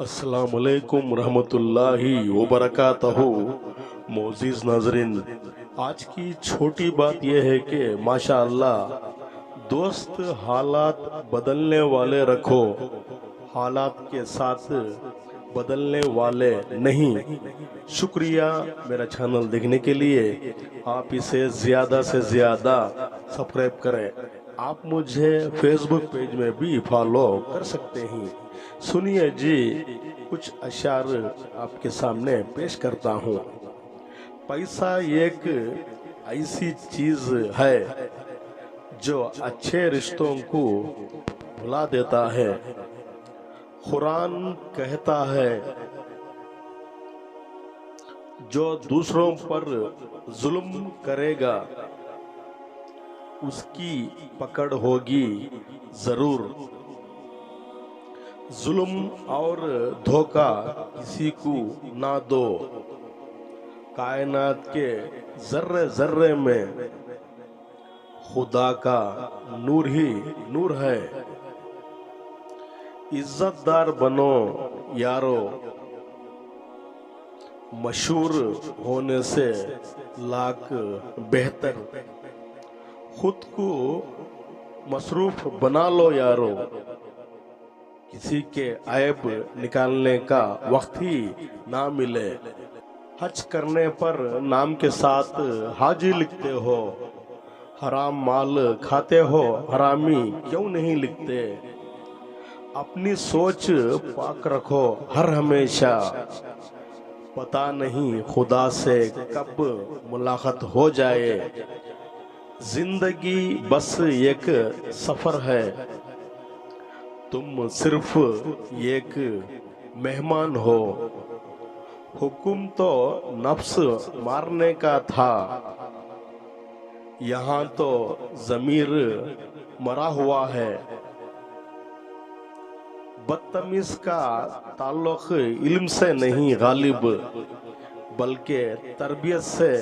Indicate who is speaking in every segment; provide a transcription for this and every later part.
Speaker 1: अस्सलाम वालेकुम रहमतुल्लाहि व बरकातहू। मोअज़्ज़िज़ नाज़रीन, आज की छोटी बात यह है कि माशाअल्लाह दोस्त हालात बदलने वाले रखो, हालात के साथ बदलने वाले नहीं। शुक्रिया मेरा चैनल देखने के लिए। आप इसे ज़्यादा से ज़्यादा सब्सक्राइब करें। आप मुझे फेसबुक पेज में भी फॉलो कर सकते हैं। सुनिए जी, कुछ अशार आपके सामने पेश करता हूँ। पैसा एक ऐसी चीज है जो अच्छे रिश्तों को भुला देता है। कुरान कहता है, जो दूसरों पर जुल्म करेगा उसकी पकड़ होगी जरूर। जुल्म और धोखा किसी को ना दो। कायनात के जर्रे जर्रे में खुदा का नूर ही नूर है। इज्जतदार बनो यारो, मशहूर होने से लाख बेहतर। खुद को मसरूफ बना लो यारो, किसी के ऐब निकालने का वक्त ही ना मिले। हज करने पर नाम के साथ हाजी लिखते हो, हराम माल खाते हो हरामी क्यों नहीं लिखते। अपनी सोच पाक रखो हर हमेशा, पता नहीं खुदा से कब मुलाकात हो जाए। जिंदगी बस एक सफर है, तुम सिर्फ एक मेहमान हो। हुक्म तो नफ्स मारने का था, यहाँ तो ज़मीर मरा हुआ है। बदतमीज का ताल्लुक इल्म से नहीं गालिब, बल्कि तरबियत से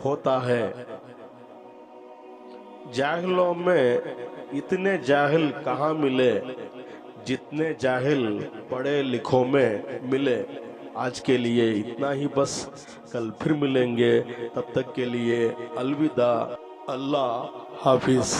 Speaker 1: होता है। जाहिलों में इतने जाहिल कहाँ मिले, जितने जाहिल पढ़े लिखों में मिले। आज के लिए इतना ही बस, कल फिर मिलेंगे। तब तक के लिए अलविदा। अल्लाह हाफिज।